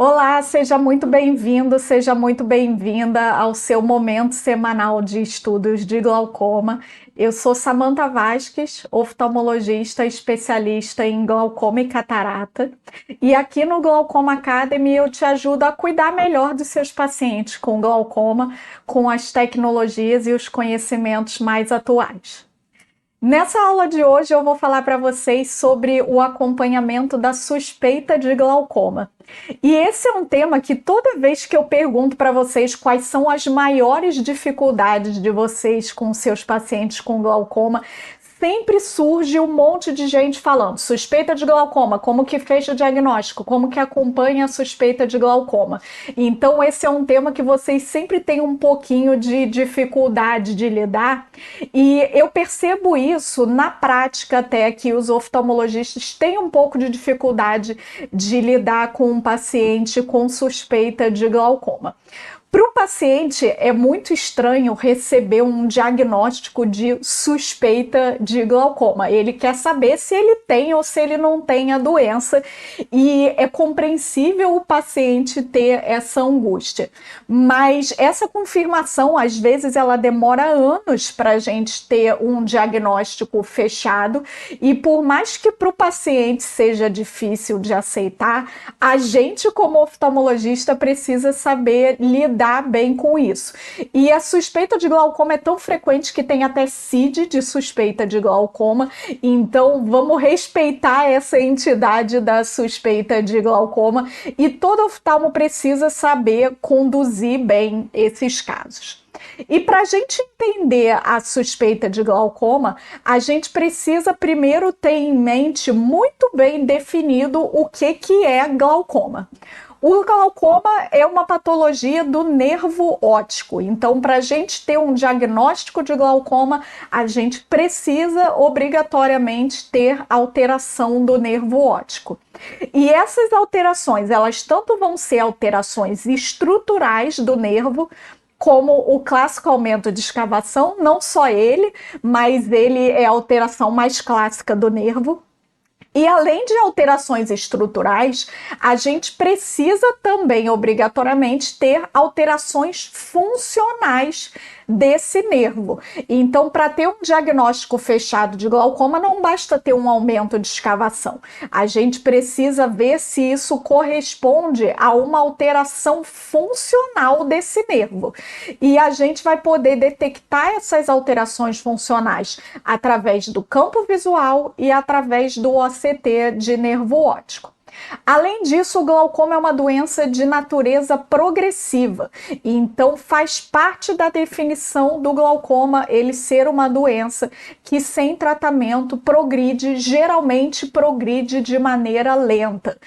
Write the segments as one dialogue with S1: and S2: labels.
S1: Olá, seja muito bem-vindo, seja muito bem-vinda ao seu momento semanal de estudos de glaucoma. Eu sou Samantha Vasques, oftalmologista especialista em glaucoma e catarata, e aqui no Glaucoma Academy eu te ajudo a cuidar melhor dos seus pacientes com glaucoma, com as tecnologias e os conhecimentos mais atuais. Nessa aula de hoje eu vou falar para vocês sobre o acompanhamento da suspeita de glaucoma. E esse é um tema que toda vez que eu pergunto para vocês quais são as maiores dificuldades de vocês com seus pacientes com glaucoma, sempre surge um monte de gente falando suspeita de glaucoma, como que fecha o diagnóstico, como que acompanha a suspeita de glaucoma. Então esse é um tema que vocês sempre têm um pouquinho de dificuldade de lidar, e eu percebo isso na prática até, que os oftalmologistas têm um pouco de dificuldade de lidar com um paciente com suspeita de glaucoma. Para o paciente é muito estranho receber um diagnóstico de suspeita de glaucoma. Ele quer saber se ele tem ou se ele não tem a doença, e é compreensível o paciente ter essa angústia. Mas essa confirmação, às vezes, ela demora anos para a gente ter um diagnóstico fechado, e por mais que para o paciente seja difícil de aceitar, a gente, como oftalmologista, precisa saber lidar bem com isso. E a suspeita de glaucoma é tão frequente que tem até CID de suspeita de glaucoma, então vamos respeitar essa entidade da suspeita de glaucoma, e todo oftalmo precisa saber conduzir bem esses casos. E para a gente entender a suspeita de glaucoma, a gente precisa primeiro ter em mente muito bem definido o que é glaucoma. O glaucoma é uma patologia do nervo óptico, então para a gente ter um diagnóstico de glaucoma, a gente precisa obrigatoriamente ter alteração do nervo óptico. E essas alterações, elas tanto vão ser alterações estruturais do nervo, como o clássico aumento de escavação, não só ele, mas ele é a alteração mais clássica do nervo. E além de alterações estruturais, a gente precisa também obrigatoriamente ter alterações funcionais desse nervo. Então, para ter um diagnóstico fechado de glaucoma, não basta ter um aumento de escavação. A gente precisa ver se isso corresponde a uma alteração funcional desse nervo. E a gente vai poder detectar essas alterações funcionais através do campo visual e através do OCT de nervo óptico. Além disso, o glaucoma é uma doença de natureza progressiva, então faz parte da definição do glaucoma ele ser uma doença que sem tratamento progride, geralmente progride de maneira lenta.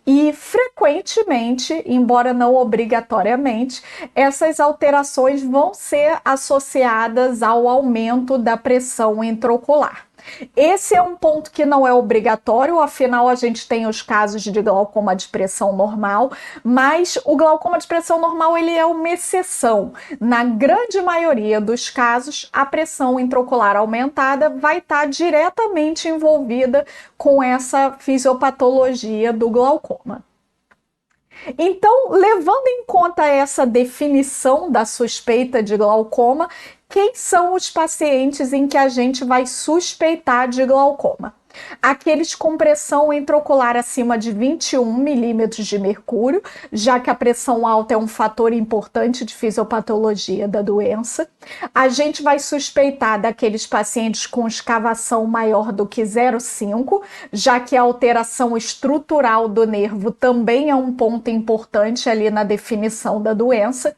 S1: E frequentemente, embora não obrigatoriamente, essas alterações vão ser associadas ao aumento da pressão intraocular. Esse é um ponto que não é obrigatório, afinal a gente tem os casos de glaucoma de pressão normal, mas o glaucoma de pressão normal ele é uma exceção. Na grande maioria dos casos, a pressão intraocular aumentada vai estar diretamente envolvida com essa fisiopatologia do glaucoma. Então, levando em conta essa definição da suspeita de glaucoma, quem são os pacientes em que a gente vai suspeitar de glaucoma? Aqueles com pressão intraocular acima de 21 milímetros de mercúrio, já que a pressão alta é um fator importante de fisiopatologia da doença. A gente vai suspeitar daqueles pacientes com escavação maior do que 0,5, já que a alteração estrutural do nervo também é um ponto importante ali na definição da doença.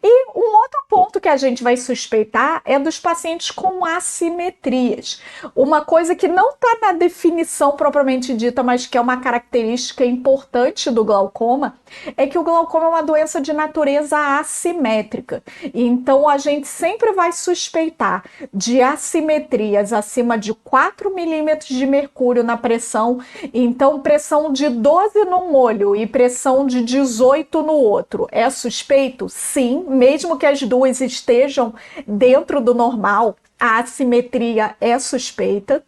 S1: E um outro ponto que a gente vai suspeitar é dos pacientes com assimetrias. Uma coisa que não está na definição propriamente dita, mas que é uma característica importante do glaucoma, é que o glaucoma é uma doença de natureza assimétrica. Então, a gente sempre vai suspeitar de assimetrias acima de 4 milímetros de mercúrio na pressão. Então, pressão de 12 num olho e pressão de 18 no outro. É suspeito? Sim, mesmo que as duas estejam dentro do normal, a assimetria é suspeita.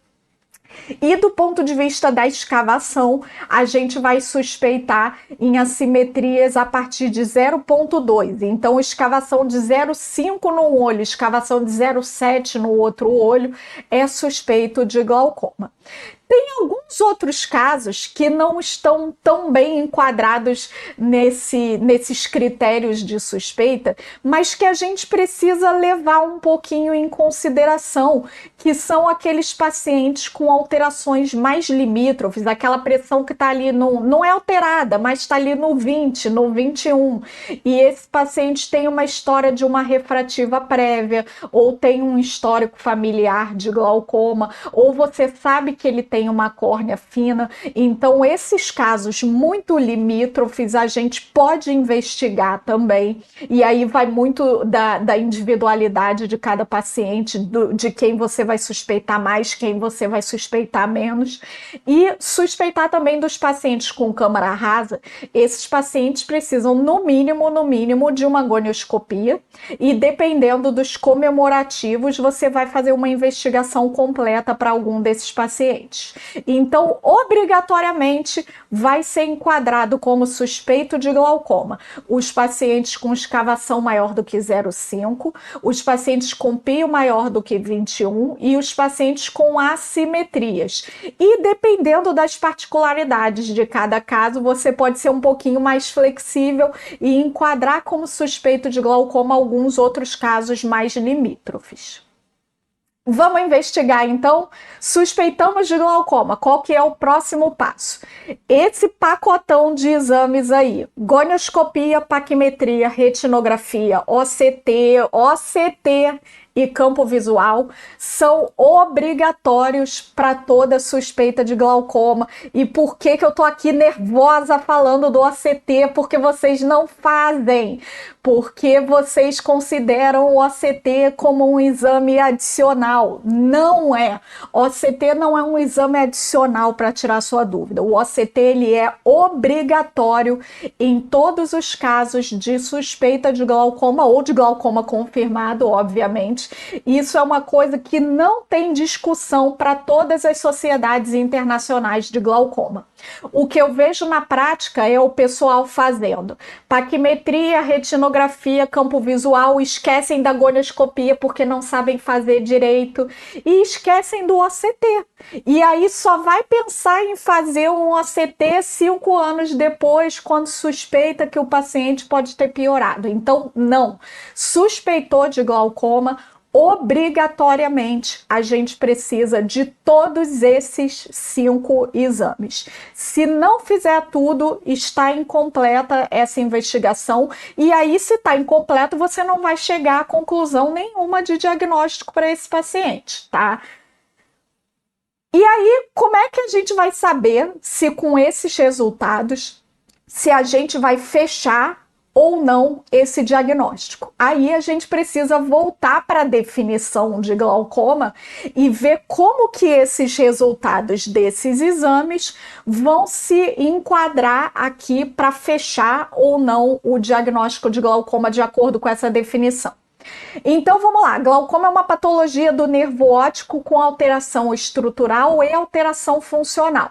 S1: E do ponto de vista da escavação, a gente vai suspeitar em assimetrias a partir de 0,2. Então, escavação de 0,5 num olho, escavação de 0,7 no outro olho, é suspeito de glaucoma. Tem alguns outros casos que não estão tão bem enquadrados nesses critérios de suspeita, mas que a gente precisa levar um pouquinho em consideração, que são aqueles pacientes com alterações mais limítrofes, aquela pressão que está ali, não é alterada, mas está ali no 20, no 21, e esse paciente tem uma história de uma refrativa prévia, ou tem um histórico familiar de glaucoma, ou você sabe que ele tem uma córnea fina. Então, esses casos muito limítrofes a gente pode investigar também, e aí vai muito da individualidade de cada paciente, de quem você vai suspeitar mais, quem você vai suspeitar menos, e suspeitar também dos pacientes com câmara rasa. Esses pacientes precisam, no mínimo, de uma gonioscopia, e dependendo dos comemorativos, você vai fazer uma investigação completa para algum desses pacientes. Então, obrigatoriamente, vai ser enquadrado como suspeito de glaucoma os pacientes com escavação maior do que 0,5, os pacientes com pio maior do que 21 e os pacientes com assimetrias. E dependendo das particularidades de cada caso, você pode ser um pouquinho mais flexível e enquadrar como suspeito de glaucoma alguns outros casos mais limítrofes. Vamos investigar, então? Suspeitamos de glaucoma. Qual que é o próximo passo? Esse pacotão de exames aí, gonioscopia, paquimetria, retinografia, OCT e campo visual, são obrigatórios para toda suspeita de glaucoma. E por que eu tô aqui nervosa falando do OCT? Porque vocês não fazem. Porque vocês consideram o OCT como um exame adicional. Não é. OCT não é um exame adicional para tirar sua dúvida. O OCT ele é obrigatório em todos os casos de suspeita de glaucoma ou de glaucoma confirmado, obviamente. Isso é uma coisa que não tem discussão para todas as sociedades internacionais de glaucoma. O que eu vejo na prática é o pessoal fazendo paquimetria, retinografia, campo visual, esquecem da gonioscopia porque não sabem fazer direito e esquecem do OCT. E aí só vai pensar em fazer um OCT 5 anos depois, quando suspeita que o paciente pode ter piorado. Então, não. Suspeitou de glaucoma, obrigatoriamente a gente precisa de todos esses 5 exames. Se não fizer tudo, está incompleta essa investigação, e aí, se está incompleto, você não vai chegar a conclusão nenhuma de diagnóstico para esse paciente, tá? E aí, como é que a gente vai saber se com esses resultados, se a gente vai fechar ou não esse diagnóstico? Aí a gente precisa voltar para a definição de glaucoma e ver como que esses resultados desses exames vão se enquadrar aqui para fechar ou não o diagnóstico de glaucoma de acordo com essa definição. Então vamos lá, glaucoma é uma patologia do nervo óptico com alteração estrutural e alteração funcional.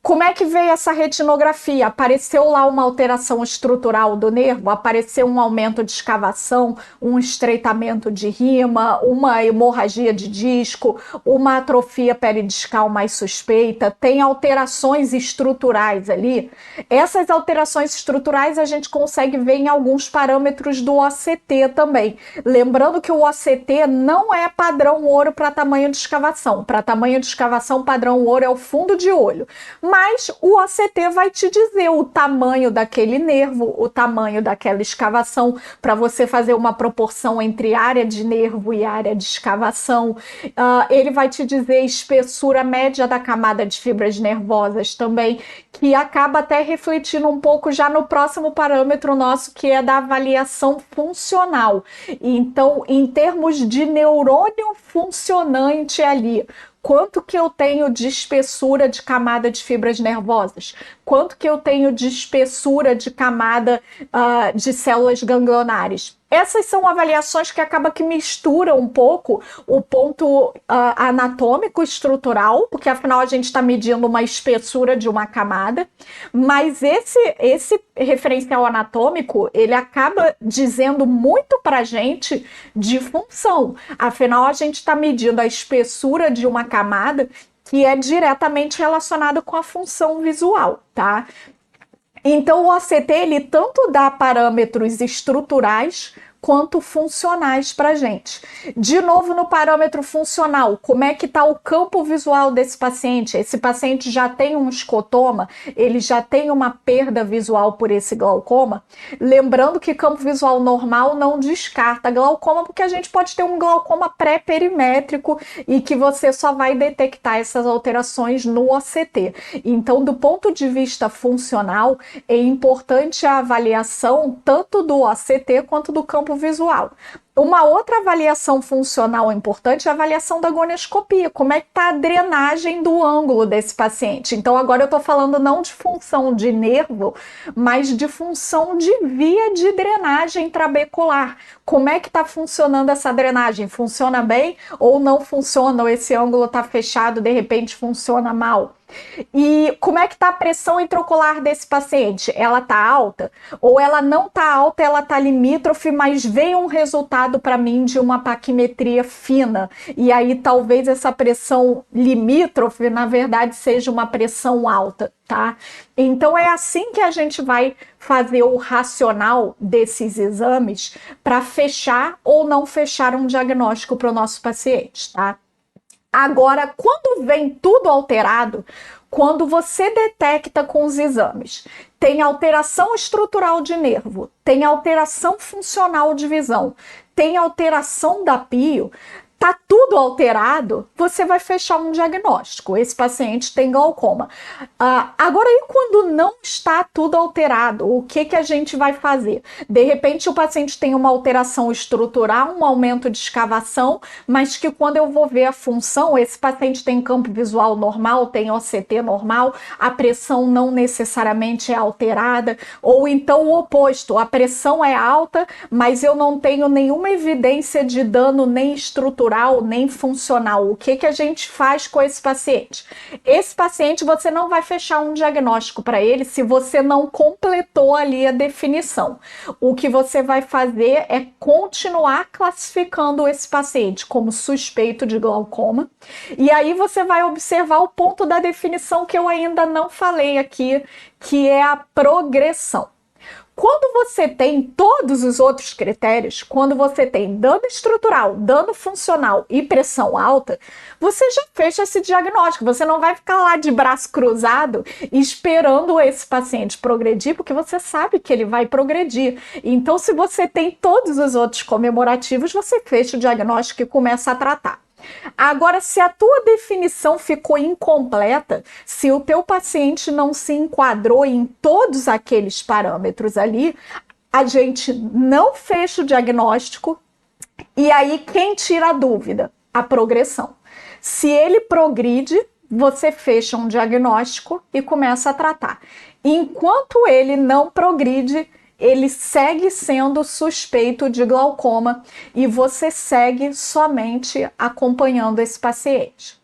S1: Como é que veio essa retinografia? Apareceu lá uma alteração estrutural do nervo? Apareceu um aumento de escavação, um estreitamento de rima, uma hemorragia de disco, uma atrofia peridiscal mais suspeita? Tem alterações estruturais ali? Essas alterações estruturais a gente consegue ver em alguns parâmetros do OCT também. Lembrando que o OCT não é padrão ouro para tamanho de escavação. Para tamanho de escavação, padrão ouro é o fundo de olho. Mas o OCT vai te dizer o tamanho daquele nervo, o tamanho daquela escavação, para você fazer uma proporção entre área de nervo e área de escavação. Ele vai te dizer a espessura média da camada de fibras nervosas também, que acaba até refletindo um pouco já no próximo parâmetro nosso, que é da avaliação funcional. Então, em termos de neurônio funcionante ali, quanto que eu tenho de espessura de camada de fibras nervosas? Quanto que eu tenho de espessura de camada de células ganglionares? essas são avaliações que acaba que misturam um pouco o ponto anatômico estrutural, porque afinal a gente está medindo uma espessura de uma camada, mas esse referencial anatômico, ele acaba dizendo muito para a gente de função. Afinal, a gente está medindo a espessura de uma camada que é diretamente relacionado com a função visual, tá? Então, o OCT, ele tanto dá parâmetros estruturais quanto funcionais para a gente. De novo, no parâmetro funcional, como é que está o campo visual desse paciente? Esse paciente já tem um escotoma, ele já tem uma perda visual por esse glaucoma? Lembrando que campo visual normal não descarta glaucoma, porque a gente pode ter um glaucoma pré-perimétrico e que você só vai detectar essas alterações no OCT. Então, do ponto de vista funcional, é importante a avaliação tanto do OCT quanto do campo visual. Uma outra avaliação funcional importante é a avaliação da gonioscopia, como é que está a drenagem do ângulo desse paciente. Então agora eu estou falando não de função de nervo, mas de função de via de drenagem trabecular. Como é que está funcionando essa drenagem? Funciona bem ou não funciona? Ou esse ângulo está fechado, de repente funciona mal? E como é que está a pressão intraocular desse paciente? Ela está alta? Ou ela não está alta, ela está limítrofe, mas veio um resultado para mim de uma paquimetria fina. E aí talvez essa pressão limítrofe, na verdade, seja uma pressão alta, tá? Então é assim que a gente vai fazer o racional desses exames para fechar ou não fechar um diagnóstico para o nosso paciente, tá? Agora, quando vem tudo alterado, quando você detecta com os exames, tem alteração estrutural de nervo, tem alteração funcional de visão, tem alteração da pio, tá tudo alterado, você vai fechar um diagnóstico. Esse paciente tem glaucoma. Agora, e quando não está tudo alterado, o que a gente vai fazer? De repente, o paciente tem uma alteração estrutural, um aumento de escavação, mas que quando eu vou ver a função, esse paciente tem campo visual normal, tem OCT normal, a pressão não necessariamente é alterada, ou então o oposto, a pressão é alta, mas eu não tenho nenhuma evidência de dano nem estrutural, nem funcional. O que a gente faz com esse paciente? Esse paciente, você não vai fechar um diagnóstico para ele se você não completou ali a definição. O que você vai fazer é continuar classificando esse paciente como suspeito de glaucoma, e aí você vai observar o ponto da definição que eu ainda não falei aqui, que é a progressão. Quando você tem todos os outros critérios, quando você tem dano estrutural, dano funcional e pressão alta, você já fecha esse diagnóstico. Você não vai ficar lá de braço cruzado esperando esse paciente progredir, porque você sabe que ele vai progredir. Então, se você tem todos os outros comemorativos, você fecha o diagnóstico e começa a tratar. Agora, se a tua definição ficou incompleta, se o teu paciente não se enquadrou em todos aqueles parâmetros ali, a gente não fecha o diagnóstico e aí quem tira a dúvida? A progressão. Se ele progride, você fecha um diagnóstico e começa a tratar. Enquanto ele não progride, ele segue sendo suspeito de glaucoma e você segue somente acompanhando esse paciente.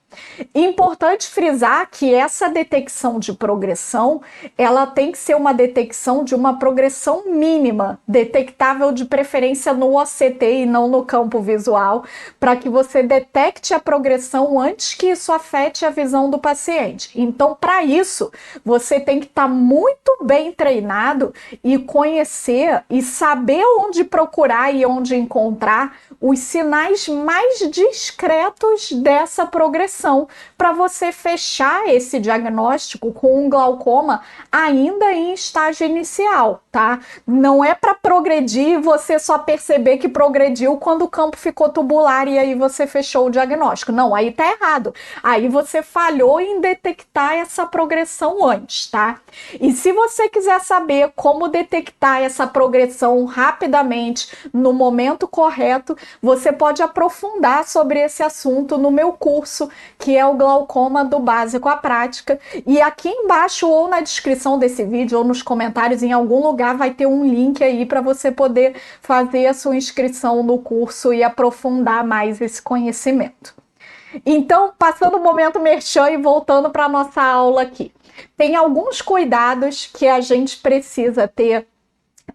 S1: Importante frisar que essa detecção de progressão, ela tem que ser uma detecção de uma progressão mínima, detectável de preferência no OCT e não no campo visual, para que você detecte a progressão antes que isso afete a visão do paciente. Então, para isso, você tem que estar muito bem treinado e conhecer e saber onde procurar e onde encontrar os sinais mais discretos dessa progressão, para você fechar esse diagnóstico com um glaucoma ainda em estágio inicial, tá? Não é para progredir e você só perceber que progrediu quando o campo ficou tubular e aí você fechou o diagnóstico. Não, aí tá errado. Aí você falhou em detectar essa progressão antes, tá? E se você quiser saber como detectar essa progressão rapidamente, no momento correto, você pode aprofundar sobre esse assunto no meu curso, que é o glaucoma do básico à prática. E aqui embaixo, ou na descrição desse vídeo, ou nos comentários, em algum lugar, vai ter um link aí para você poder fazer a sua inscrição no curso e aprofundar mais esse conhecimento. Então, passando o momento merchan e voltando para a nossa aula aqui. Tem alguns cuidados que a gente precisa ter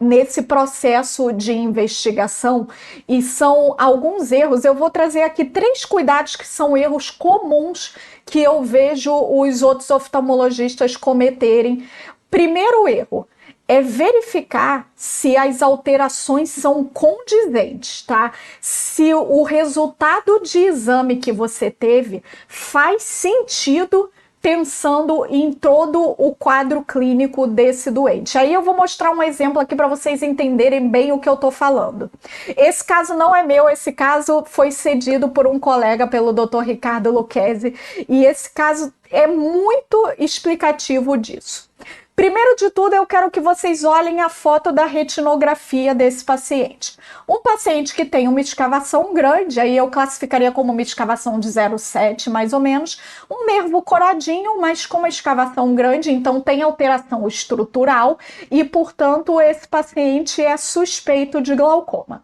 S1: nesse processo de investigação, e são alguns erros. Eu vou trazer aqui 3 cuidados que são erros comuns que eu vejo os outros oftalmologistas cometerem. Primeiro erro é verificar se as alterações são condizentes, tá? Se o resultado de exame que você teve faz sentido pensando em todo o quadro clínico desse doente. Aí eu vou mostrar um exemplo aqui para vocês entenderem bem o que eu tô falando. Esse caso não é meu, esse caso foi cedido por um colega, pelo Dr. Ricardo Lucchesi, e esse caso é muito explicativo disso. Primeiro de tudo, eu quero que vocês olhem a foto da retinografia desse paciente. Um paciente que tem uma escavação grande, aí eu classificaria como uma escavação de 0,7 mais ou menos, um nervo coradinho, mas com uma escavação grande, então tem alteração estrutural e, portanto, esse paciente é suspeito de glaucoma.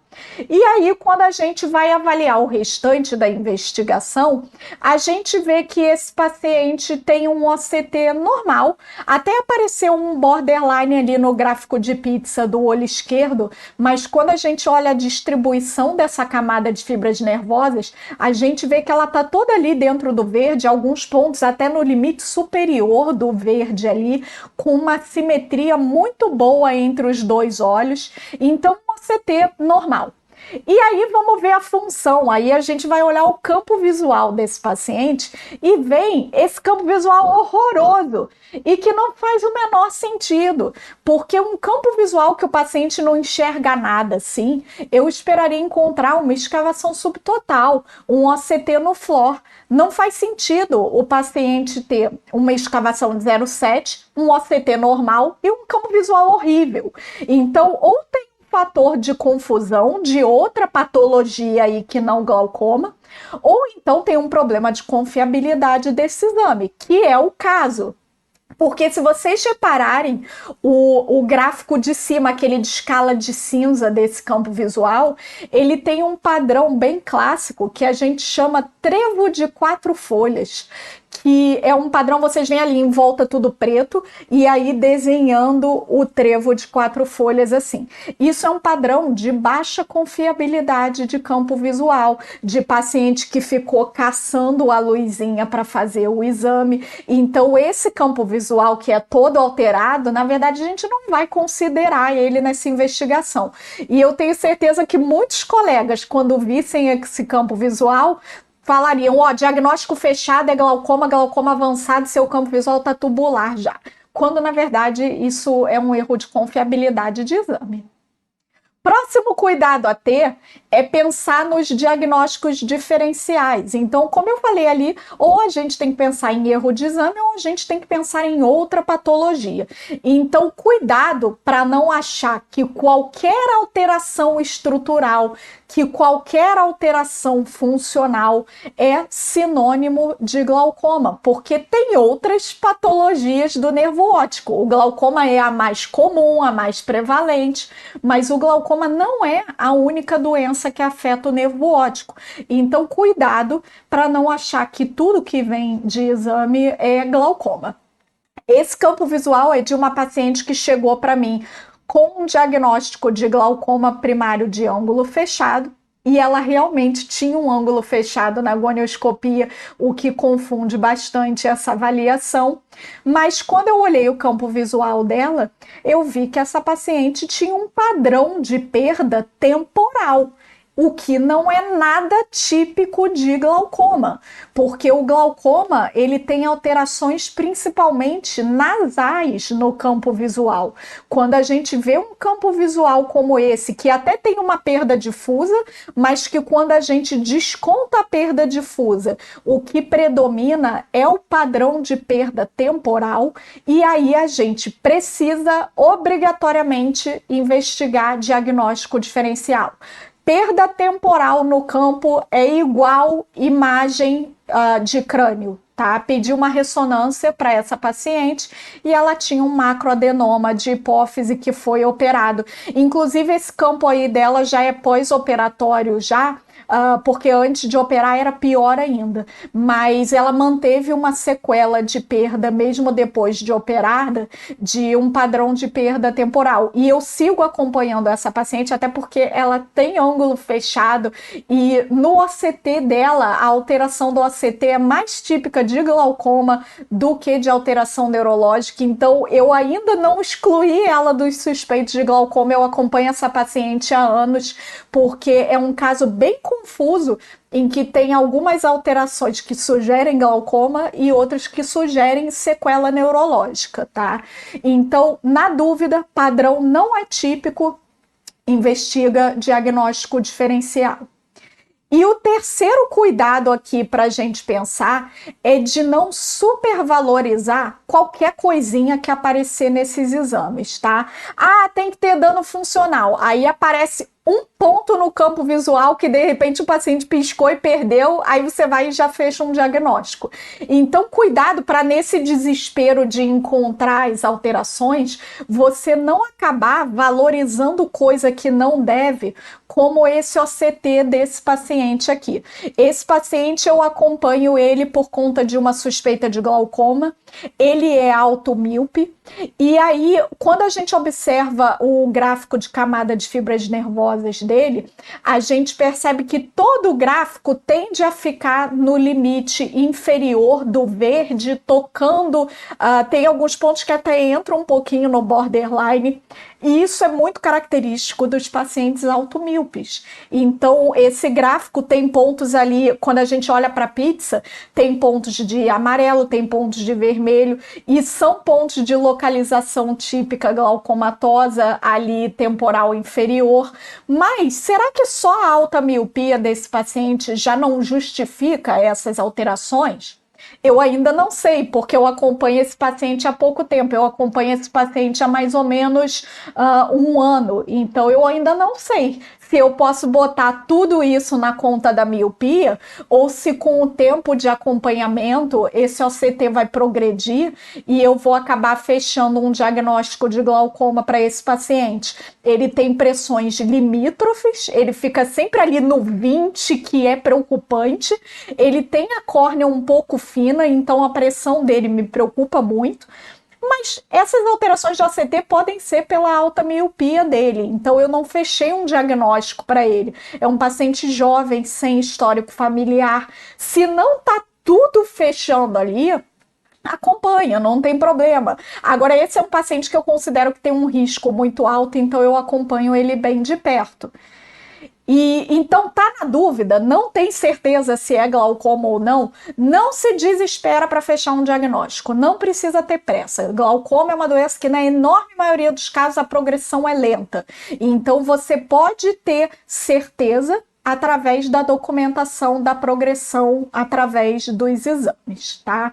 S1: E aí, quando a gente vai avaliar o restante da investigação, a gente vê que esse paciente tem um OCT normal, até apareceu um borderline ali no gráfico de pizza do olho esquerdo, mas quando a gente olha a distribuição dessa camada de fibras nervosas, a gente vê que ela está toda ali dentro do verde, alguns pontos até no limite superior do verde ali, com uma simetria muito boa entre os dois olhos, então um OCT normal. E aí vamos ver a função, aí a gente vai olhar o campo visual desse paciente e vem esse campo visual horroroso e que não faz o menor sentido, porque um campo visual que o paciente não enxerga nada assim, eu esperaria encontrar uma escavação subtotal, um OCT no FLOR. Não faz sentido o paciente ter uma escavação de 0,7, um OCT normal e um campo visual horrível. Então, ou tem fator de confusão de outra patologia aí que não glaucoma, ou então tem um problema de confiabilidade desse exame, que é o caso. Porque se vocês repararem o gráfico de cima, aquele de escala de cinza desse campo visual, ele tem um padrão bem clássico que a gente chama trevo de 4 folhas, que é um padrão, vocês veem ali em volta tudo preto, e aí desenhando o trevo de 4 folhas assim. Isso é um padrão de baixa confiabilidade de campo visual, de paciente que ficou caçando a luzinha para fazer o exame. Então esse campo visual que é todo alterado, na verdade a gente não vai considerar ele nessa investigação. E eu tenho certeza que muitos colegas, quando vissem esse campo visual, falariam, ó, diagnóstico fechado é glaucoma, glaucoma avançado, seu campo visual está tubular já. Quando, na verdade, isso é um erro de confiabilidade de exame. Próximo cuidado a ter é pensar nos diagnósticos diferenciais. Então, como eu falei ali, ou a gente tem que pensar em erro de exame ou a gente tem que pensar em outra patologia. Então, cuidado para não achar que qualquer alteração estrutural, que qualquer alteração funcional é sinônimo de glaucoma, porque tem outras patologias do nervo óptico. O glaucoma é a mais comum, a mais prevalente, mas o glaucoma não é a única doença que afeta o nervo óptico. Então, cuidado para não achar que tudo que vem de exame é glaucoma. Esse campo visual é de uma paciente que chegou para mim com um diagnóstico de glaucoma primário de ângulo fechado, e ela realmente tinha um ângulo fechado na gonioscopia, o que confunde bastante essa avaliação. Mas quando eu olhei o campo visual dela, eu vi que essa paciente tinha um padrão de perda temporal, o que não é nada típico de glaucoma, porque o glaucoma ele tem alterações principalmente nasais no campo visual. Quando a gente vê um campo visual como esse, que até tem uma perda difusa, mas que quando a gente desconta a perda difusa, o que predomina é o padrão de perda temporal, e aí a gente precisa obrigatoriamente investigar diagnóstico diferencial. Perda temporal no campo é igual imagem de crânio, tá? Pedi uma ressonância para essa paciente e ela tinha um macroadenoma de hipófise que foi operado. Inclusive, esse campo aí dela já é pós-operatório já, porque antes de operar era pior ainda, mas ela manteve uma sequela de perda mesmo depois de operada, de um padrão de perda temporal. E eu sigo acompanhando essa paciente, até porque ela tem ângulo fechado e no OCT dela, a alteração do OCT é mais típica de glaucoma do que de alteração neurológica, então eu ainda não excluí ela dos suspeitos de glaucoma, eu acompanho essa paciente há anos, porque é um caso bem confuso, em que tem algumas alterações que sugerem glaucoma e outras que sugerem sequela neurológica, tá? Então, na dúvida, padrão não é típico, investiga diagnóstico diferencial. E o terceiro cuidado aqui para a gente pensar é de não supervalorizar qualquer coisinha que aparecer nesses exames, tá? Ah, tem que ter dano funcional. Aí aparece um ponto no campo visual que de repente o paciente piscou e perdeu, aí você vai e já fecha um diagnóstico. Então, cuidado para nesse desespero de encontrar as alterações, você não acabar valorizando coisa que não deve, como esse OCT desse paciente aqui. Esse paciente eu acompanho ele por conta de uma suspeita de glaucoma, ele é automíope, e aí quando a gente observa o gráfico de camada de fibras nervosas dele, a gente percebe que todo o gráfico tende a ficar no limite inferior do verde, tocando, tem alguns pontos que até entram um pouquinho no borderline, e isso é muito característico dos pacientes automíopes. Então, esse gráfico tem pontos ali, quando a gente olha para a pizza, tem pontos de amarelo, tem pontos de vermelho, e são pontos de localização típica glaucomatosa ali temporal inferior. Mas será que só a alta miopia desse paciente já não justifica essas alterações? Eu ainda não sei, porque eu acompanho esse paciente há pouco tempo, eu acompanho esse paciente há mais ou menos um ano, então eu ainda não sei se eu posso botar tudo isso na conta da miopia ou se com o tempo de acompanhamento esse OCT vai progredir e eu vou acabar fechando um diagnóstico de glaucoma para esse paciente. Ele tem pressões limítrofes, ele fica sempre ali no 20, que é preocupante, ele tem a córnea um pouco fina, então a pressão dele me preocupa muito. Mas essas alterações de OCT podem ser pela alta miopia dele, então eu não fechei um diagnóstico para ele. É um paciente jovem, sem histórico familiar. Se não está tudo fechando ali, acompanha, não tem problema. Agora, esse é um paciente que eu considero que tem um risco muito alto, então eu acompanho ele bem de perto. E então tá na dúvida, não tem certeza se é glaucoma ou não, não se desespera para fechar um diagnóstico, não precisa ter pressa. Glaucoma é uma doença que na enorme maioria dos casos a progressão é lenta, então você pode ter certeza através da documentação da progressão através dos exames, tá?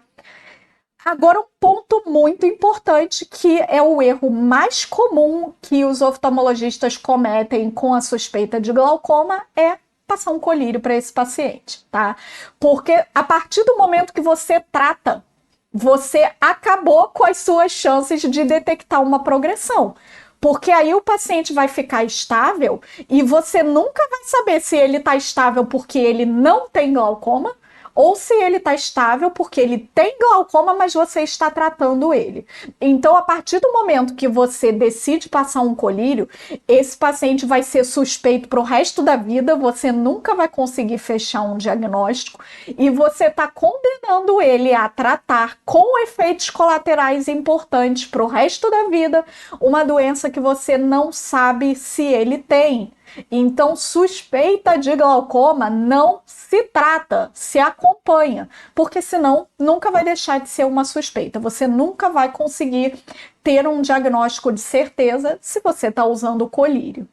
S1: Agora, um ponto muito importante, que é o erro mais comum que os oftalmologistas cometem com a suspeita de glaucoma, é passar um colírio para esse paciente, tá? Porque a partir do momento que você trata, você acabou com as suas chances de detectar uma progressão. Porque aí o paciente vai ficar estável e você nunca vai saber se ele está estável porque ele não tem glaucoma, ou se ele está estável porque ele tem glaucoma, mas você está tratando ele. Então, a partir do momento que você decide passar um colírio, esse paciente vai ser suspeito para o resto da vida, você nunca vai conseguir fechar um diagnóstico e você está condenando ele a tratar com efeitos colaterais importantes para o resto da vida uma doença que você não sabe se ele tem. Então, suspeita de glaucoma não se trata, se acompanha, porque senão nunca vai deixar de ser uma suspeita. Você nunca vai conseguir ter um diagnóstico de certeza se você está usando o colírio.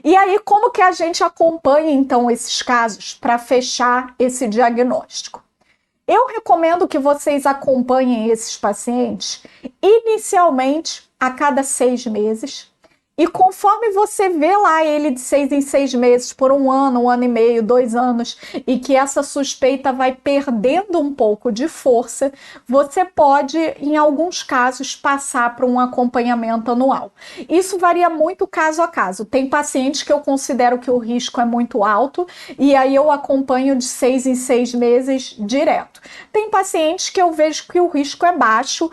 S1: E aí, como que a gente acompanha, então, esses casos para fechar esse diagnóstico? Eu recomendo que vocês acompanhem esses pacientes inicialmente a cada 6 meses, E conforme você vê lá ele de 6 em 6 meses, por um ano e meio, 2 anos, e que essa suspeita vai perdendo um pouco de força, você pode, em alguns casos, passar para um acompanhamento anual. Isso varia muito caso a caso. Tem pacientes que eu considero que o risco é muito alto, e aí eu acompanho de 6 em 6 meses direto. Tem pacientes que eu vejo que o risco é baixo,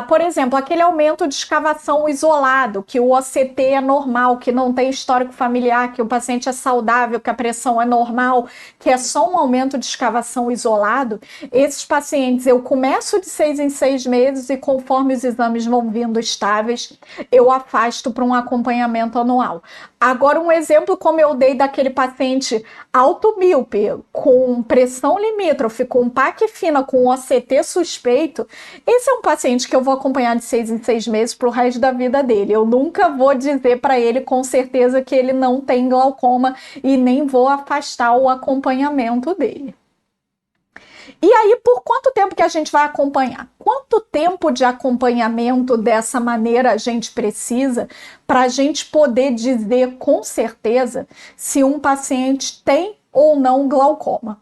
S1: por exemplo, aquele aumento de escavação isolado, que o OCT é normal, que não tem histórico familiar, que o paciente é saudável, que a pressão é normal, que é só um aumento de escavação isolado, esses pacientes eu começo de 6 em 6 meses e conforme os exames vão vindo estáveis, eu afasto para um acompanhamento anual. Agora, um exemplo como eu dei daquele paciente automíope, com pressão limítrofe, com PAC fina, com OCT suspeito, esse é um paciente que eu vou acompanhar de 6 em 6 meses para o resto da vida dele. Eu nunca vou dizer para ele com certeza que ele não tem glaucoma e nem vou afastar o acompanhamento dele. E aí, por quanto tempo que a gente vai acompanhar? Quanto tempo de acompanhamento dessa maneira a gente precisa para a gente poder dizer com certeza se um paciente tem ou não glaucoma?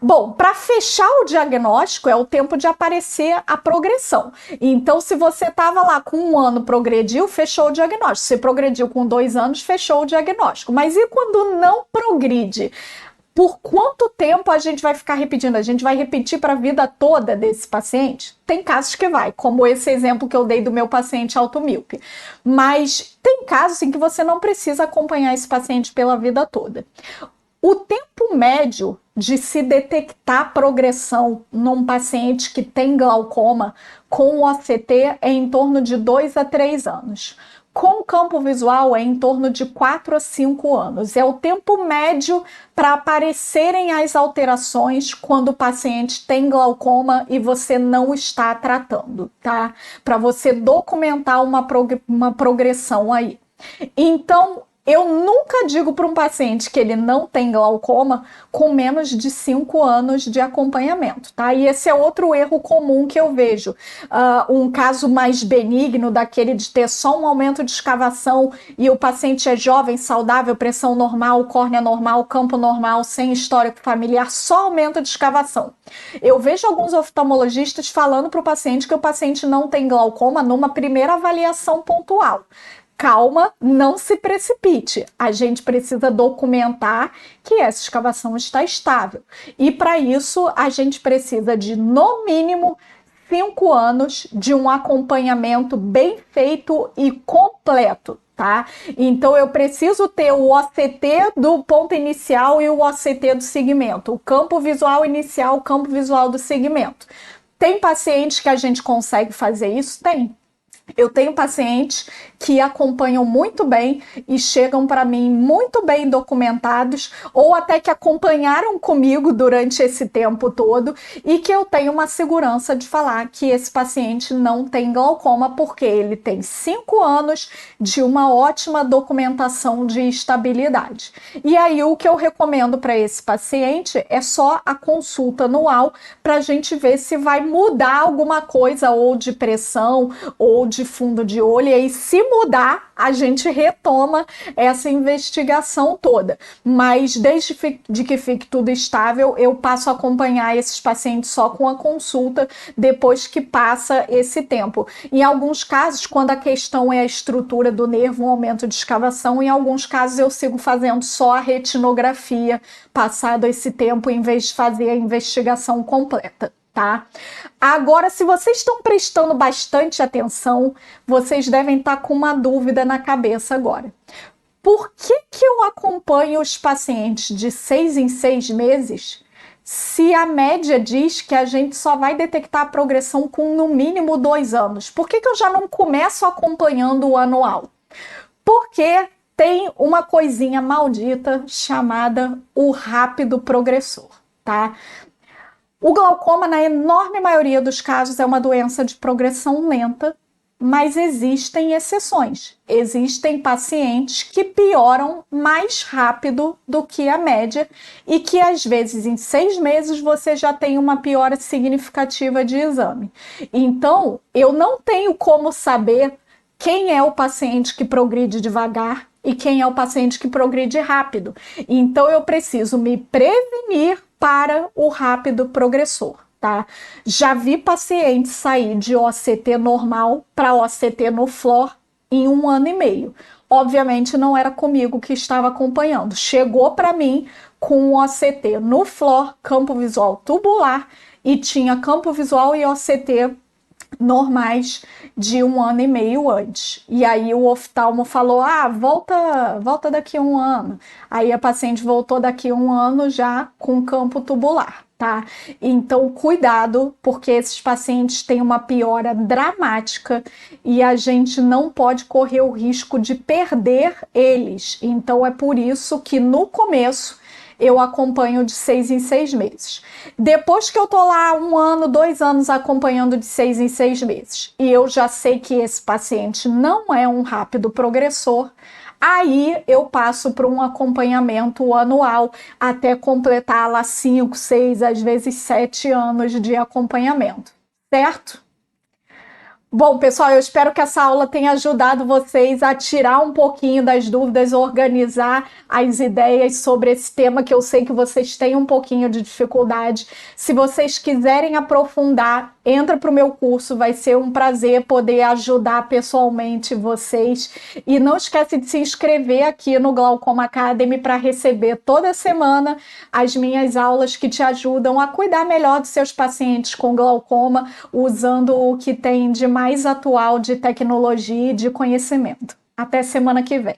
S1: Bom, para fechar o diagnóstico é o tempo de aparecer a progressão. Então, se você estava lá com um ano, progrediu, fechou o diagnóstico. Se progrediu com 2 anos, fechou o diagnóstico. Mas e quando não progride? Por quanto tempo a gente vai ficar repetindo? A gente vai repetir para a vida toda desse paciente? Tem casos que vai, como esse exemplo que eu dei do meu paciente automíope. Mas tem casos em que você não precisa acompanhar esse paciente pela vida toda. O tempo médio de se detectar progressão num paciente que tem glaucoma com OCT é em torno de 2 a 3 anos. Com campo visual é em torno de 4 a 5 anos. É o tempo médio para aparecerem as alterações quando o paciente tem glaucoma e você não está tratando, tá? Para você documentar uma progressão aí. Então, eu nunca digo para um paciente que ele não tem glaucoma com menos de 5 anos de acompanhamento, tá? E esse é outro erro comum que eu vejo. Um caso mais benigno, daquele de ter só um aumento de escavação e o paciente é jovem, saudável, pressão normal, córnea normal, campo normal, sem histórico familiar, só aumento de escavação. Eu vejo alguns oftalmologistas falando para o paciente que o paciente não tem glaucoma numa primeira avaliação pontual. Calma, não se precipite. A gente precisa documentar que essa escavação está estável. E para isso, a gente precisa de, no mínimo, 5 anos de um acompanhamento bem feito e completo, tá? Então, eu preciso ter o OCT do ponto inicial e o OCT do segmento. O campo visual inicial, o campo visual do segmento. Tem pacientes que a gente consegue fazer isso? Tem. Eu tenho pacientes que acompanham muito bem e chegam para mim muito bem documentados, ou até que acompanharam comigo durante esse tempo todo e que eu tenho uma segurança de falar que esse paciente não tem glaucoma porque ele tem 5 anos de uma ótima documentação de estabilidade. E aí o que eu recomendo para esse paciente é só a consulta anual para a gente ver se vai mudar alguma coisa ou de pressão ou de fundo de olho, e aí se mudar, a gente retoma essa investigação toda. Mas desde que fique tudo estável, eu passo a acompanhar esses pacientes só com a consulta depois que passa esse tempo. Em alguns casos, quando a questão é a estrutura do nervo, um aumento de escavação, em alguns casos eu sigo fazendo só a retinografia passado esse tempo, em vez de fazer a investigação completa. Tá? Agora, se vocês estão prestando bastante atenção, vocês devem estar com uma dúvida na cabeça agora. Por que eu acompanho os pacientes de 6 em 6 meses se a média diz que a gente só vai detectar a progressão com no mínimo 2 anos? Por que eu já não começo acompanhando o anual? Porque tem uma coisinha maldita chamada o rápido progressor, tá? O glaucoma, na enorme maioria dos casos, é uma doença de progressão lenta, mas existem exceções. Existem pacientes que pioram mais rápido do que a média e que, às vezes, em 6 meses, você já tem uma piora significativa de exame. Então, eu não tenho como saber quem é o paciente que progride devagar e quem é o paciente que progride rápido. Então eu preciso me prevenir para o rápido progressor, tá? Já vi pacientes sair de OCT normal para OCT no FLOR em 1 ano e meio. Obviamente não era comigo que estava acompanhando. Chegou para mim com o OCT no FLOR, campo visual tubular, e tinha campo visual e OCT normais de 1 ano e meio antes. E aí o oftalmo falou, volta daqui a 1 ano. Aí a paciente voltou daqui a 1 ano já com campo tubular, tá? Então cuidado, porque esses pacientes têm uma piora dramática e a gente não pode correr o risco de perder eles. Então é por isso que no começo eu acompanho de 6 em 6 meses. Depois que eu tô lá 1 ano, 2 anos acompanhando de 6 em 6 meses, e eu já sei que esse paciente não é um rápido progressor, aí eu passo para um acompanhamento anual até completar lá 5, 6, às vezes 7 anos de acompanhamento, certo? Bom, pessoal, eu espero que essa aula tenha ajudado vocês a tirar um pouquinho das dúvidas, organizar as ideias sobre esse tema que eu sei que vocês têm um pouquinho de dificuldade. Se vocês quiserem aprofundar, entra para o meu curso, vai ser um prazer poder ajudar pessoalmente vocês. E não esquece de se inscrever aqui no Glaucoma Academy para receber toda semana as minhas aulas que te ajudam a cuidar melhor dos seus pacientes com glaucoma, usando o que tem de mais atual de tecnologia e de conhecimento. Até semana que vem.